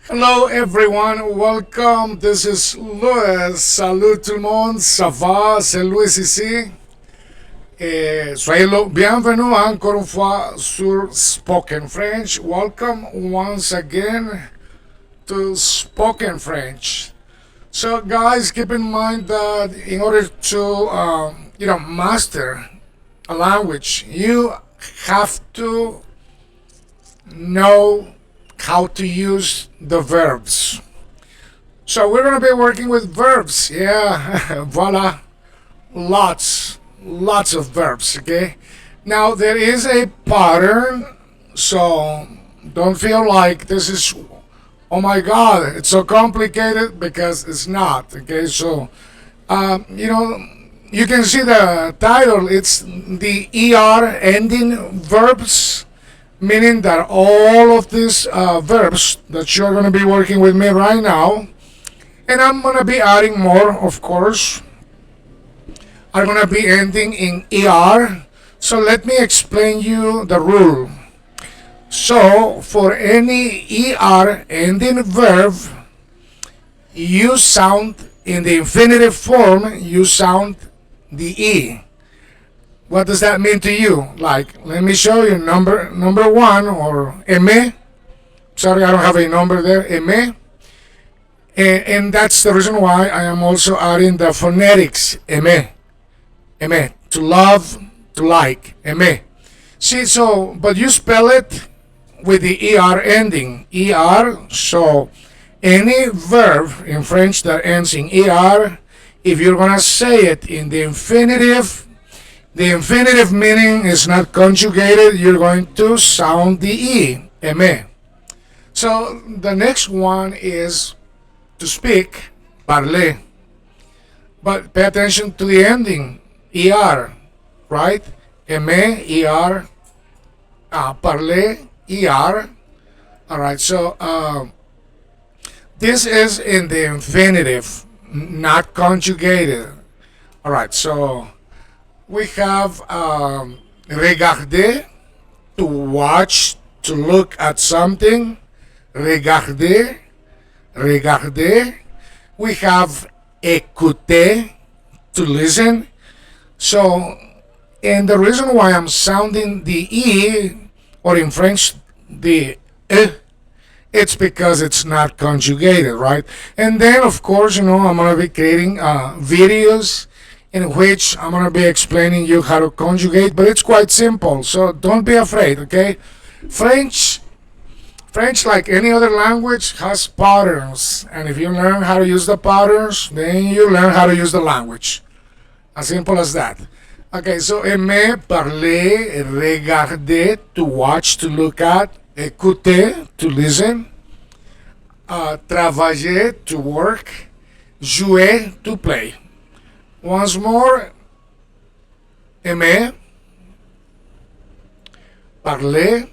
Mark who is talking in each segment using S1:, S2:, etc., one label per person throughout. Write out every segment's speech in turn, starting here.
S1: Hello everyone, welcome. This is Louis. Salut tout le monde, ça va? C'est Louis ici. Soyez le bienvenue encore une fois sur Spoken French. Welcome once again to Spoken French. So guys, keep in mind that in order to master a language, you have to know how to use the verbs. So we're going to be working with verbs. Yeah, voila. Lots of verbs, okay? Now there is a pattern, so don't feel like this is, oh my god, it's so complicated, because it's not, okay? So, you can see the title, it's the ER ending verbs, meaning that all of these verbs that you're going to be working with me right now, and I'm going to be adding more, of course, are going to be ending in ER. So let me explain you the rule. So for any ER ending verb, you sound in the infinitive form, you sound the E. What does that mean to you? Like, let me show you number one, or M. Sorry, I don't have a number there. M. And that's the reason why I am also adding the phonetics. M. To love, to like. M. See, so, but you spell it with the ER ending. ER, so any verb in French that ends in ER, if you're going to say it in the infinitive meaning is not conjugated, you're going to sound the E. M. So the next one is to speak, parler. But pay attention to the ending, ER, right? M, ER, parler, ER. All right, so this is in the infinitive, not conjugated. All right, so we have regarder, to watch, to look at something. Regarder. We have écouter, to listen. So, and the reason why I'm sounding the E, or in French, the E, it's because it's not conjugated, right? And then, of course, I'm going to be creating videos in which I'm going to be explaining you how to conjugate, but it's quite simple, so don't be afraid, okay? French, like any other language, has patterns, and if you learn how to use the patterns, then you learn how to use the language. As simple as that. Okay, so aimer, parler, regarder, to watch, to look at, écouter, to listen, travailler, to work, jouer, to play. Once more, aimer, parler,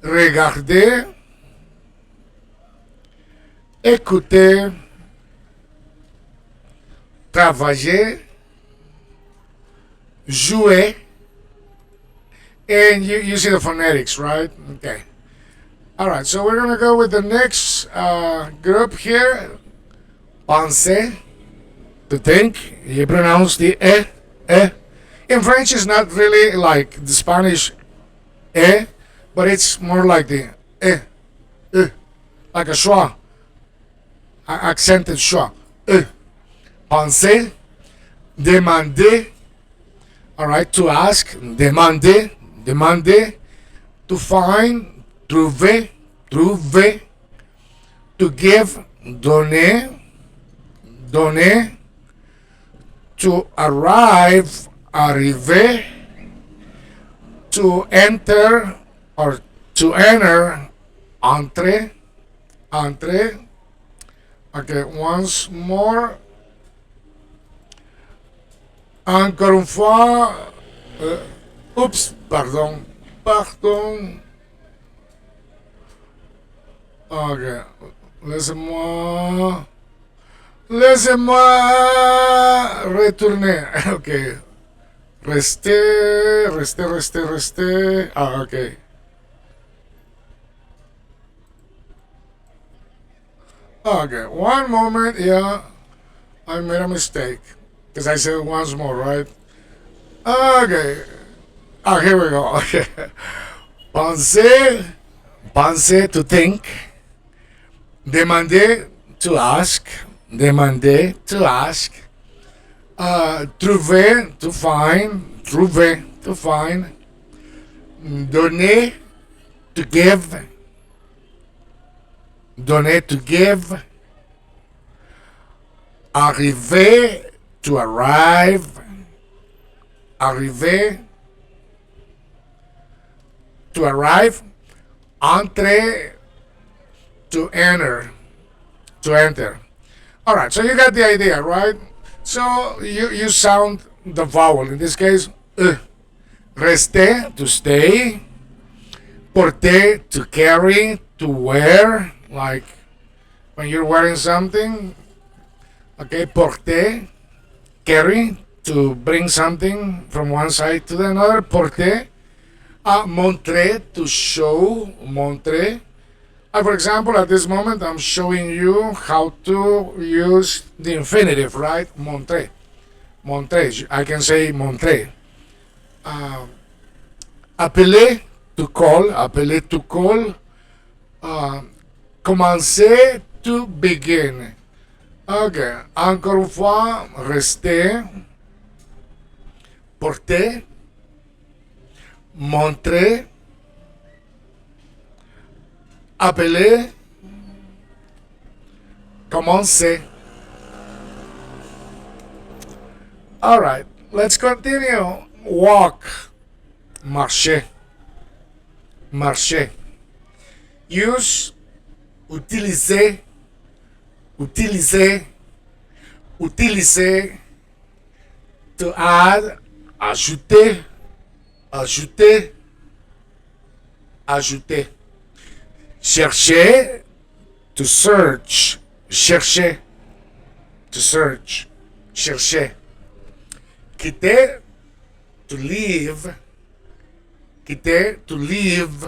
S1: regarder, écouter, travailler, jouer, and you see the phonetics, right? Okay. All right, so we're going to go with the next group here, pensez, to think. You pronounce the e. In French, it's not really like the Spanish e, but it's more like the like a schwa, accented schwa. Penser, demander, all right, to ask, demander, to find, trouver, to give, donner, to arrive, arriver, to enter, or to enter, entrer. Okay, once more. Encore une fois. Oops, pardon. Ok, laissez-moi retourner. Ok, restez. Ah, ok. Okay, one moment. Yeah, I made a mistake because I said once more, right? Okay. Oh, here we go. Okay. Penser, penser to think. Demander to ask. Demander to ask. Trouver to find. Trouver to find. Donner to give. Donner to give. Arriver to arrive. Arriver to arrive. Entrer to enter. To enter. All right, so you got the idea, right? So you sound the vowel. In this case, rester to stay. Porter to carry, to wear, like when you're wearing something. Okay, porter, carry, to bring something from one side to the another. Porter. Montrer, to show. Montrer. For example, at this moment, I'm showing you how to use the infinitive, right? Montrer. Montrer. I can say montrer. Appeler, to call. Appeler, to call. Commencer, to begin. Ok. Encore une fois, rester. Porter. Montrer. Appeler. Commencer. All right, let's continue. Walk. Marcher. Marcher. Use. Utiliser. Utiliser. Utiliser. To add. Ajouter. Ajouter. Ajouter. Chercher. To search. Chercher. To search. Chercher. Quitter. To leave. Quitter. To leave.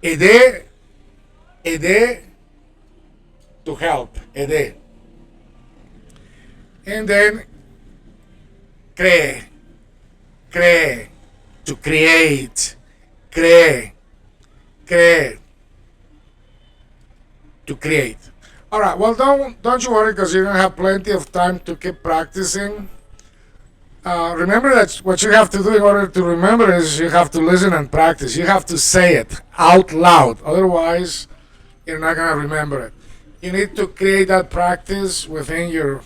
S1: Aider. Aider. To help. Aider. And then créer. Créer. To create. Créer. Créer. To create. All right. Well, don't you worry, because you're gonna have plenty of time to keep practicing. Remember that what you have to do in order to remember is you have to listen and practice. You have to say it out loud. Otherwise, you're not gonna remember it. You need to create that practice within your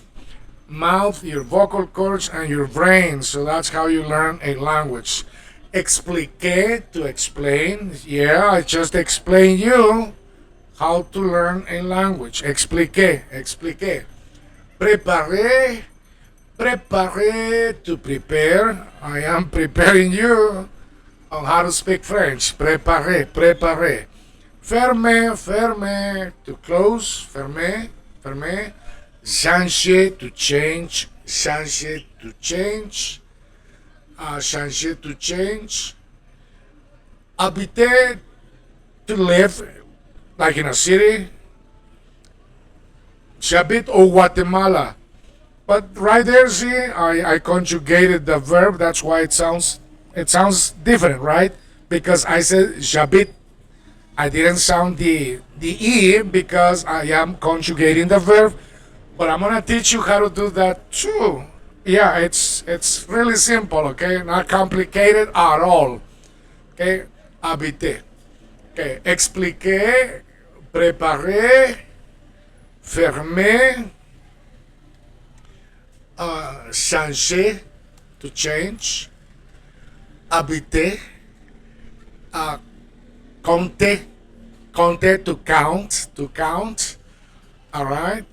S1: mouth, your vocal cords, and your brain. So that's how you learn a language. Expliquer, to explain. Yeah, I just explained you how to learn a language. Expliquer, expliquer. Préparer, préparer, to prepare. I am preparing you on how to speak French. Préparer, préparer. Fermer, fermer, to close. Fermer, fermer. Changer, to change. Changer, to change. Changer, to change. Habiter, to live, like in a city. J'habite au Guatemala. But right there, see, I conjugated the verb. That's why it sounds different, right? Because I said j'habite. I didn't sound the E because I am conjugating the verb. But I'm gonna teach you how to do that too. Yeah, it's really simple, okay? Not complicated at all. Okay, habiter. Okay, expliquer, préparer, fermer, changer, to change, habiter, compter, compter, to count, all right?